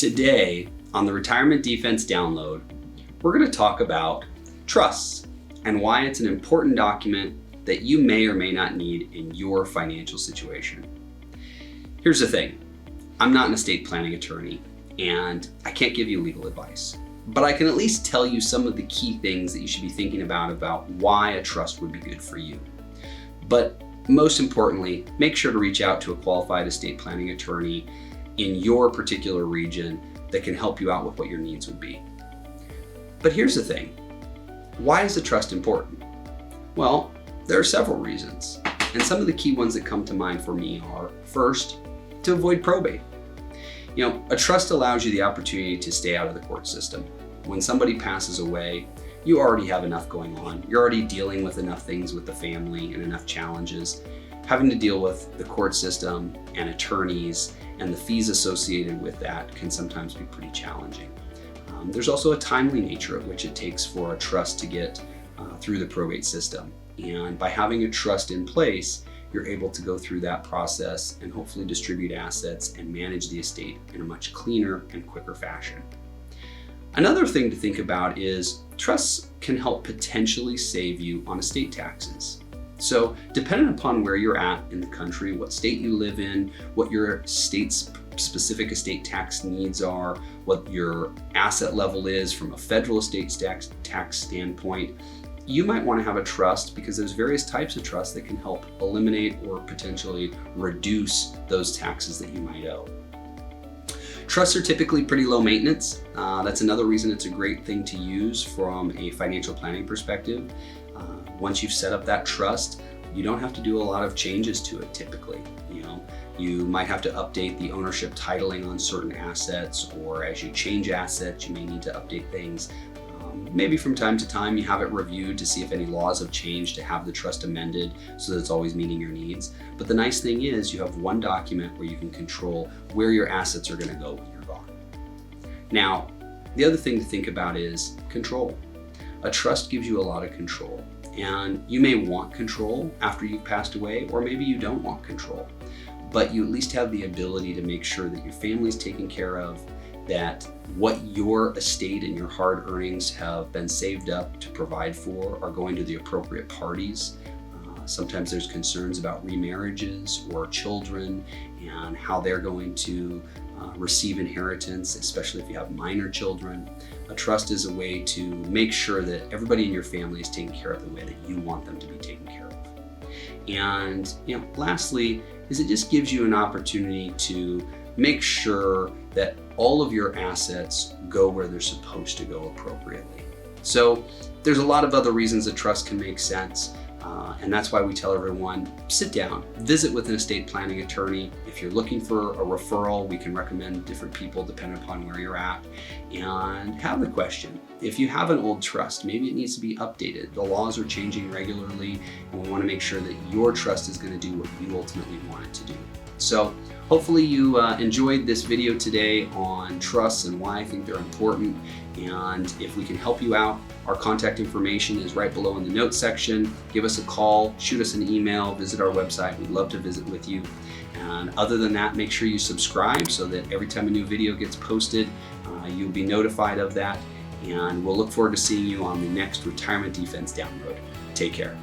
Today, on the Retirement Defense Download, we're going to talk about trusts and why it's an important document that you may or may not need in your financial situation. Here's the thing, I'm not an estate planning attorney and I can't give you legal advice, but I can at least tell you some of the key things that you should be thinking about why a trust would be good for you. But most importantly, make sure to reach out to a qualified estate planning attorney in your particular region that can help you out with what your needs would be. But here's the thing, why is a trust important? Well, there are several reasons, and some of the key ones that come to mind for me are, first, to avoid probate. A trust allows you the opportunity to stay out of the court system. When somebody passes away, you already have enough going on. You're already dealing with enough things with the family and enough challenges. Having to deal with the court system and attorneys and the fees associated with that can sometimes be pretty challenging. There's also a timely nature of which it takes for a trust to get through the probate system. And by having a trust in place, you're able to go through that process and hopefully distribute assets and manage the estate in a much cleaner and quicker fashion. Another thing to think about is trusts can help potentially save you on estate taxes. So depending upon where you're at in the country, what state you live in, what your state's specific estate tax needs are, what your asset level is from a federal estate tax standpoint, you might want to have a trust because there's various types of trusts that can help eliminate or potentially reduce those taxes that you might owe. Trusts are typically pretty low maintenance. That's another reason it's a great thing to use from a financial planning perspective. Once you've set up that trust, you don't have to do a lot of changes to it typically. You might have to update the ownership titling on certain assets, or as you change assets, you may need to update things. Maybe from time to time you have it reviewed to see if any laws have changed to have the trust amended so that it's always meeting your needs. But the nice thing is you have one document where you can control where your assets are going to go when you're gone. Now, the other thing to think about is control. A trust gives you a lot of control, and you may want control after you've passed away, or maybe you don't want control, but you at least have the ability to make sure that your family's taken care of, that what your estate and your hard earnings have been saved up to provide for are going to the appropriate parties. Sometimes there's concerns about remarriages or children and how they're going to receive inheritance, especially if you have minor children. A trust is a way to make sure that everybody in your family is taken care of the way that you want them to be taken care of. And lastly, is it just gives you an opportunity to make sure that all of your assets go where they're supposed to go appropriately. So there's a lot of other reasons a trust can make sense, and that's why we tell everyone, sit down, visit with an estate planning attorney. If you're looking for a referral, we can recommend different people depending upon where you're at, and have the question. If you have an old trust, maybe it needs to be updated. The laws are changing regularly, and we want to make sure that your trust is going to do what you ultimately want it to do. So hopefully you enjoyed this video today on trusts and why I think they're important. And if we can help you out, our contact information is right below in the notes section. Give us a call, shoot us an email, visit our website. We'd love to visit with you. And other than that, make sure you subscribe so that every time a new video gets posted, you'll be notified of that. And we'll look forward to seeing you on the next Retirement Defense Download. Take care.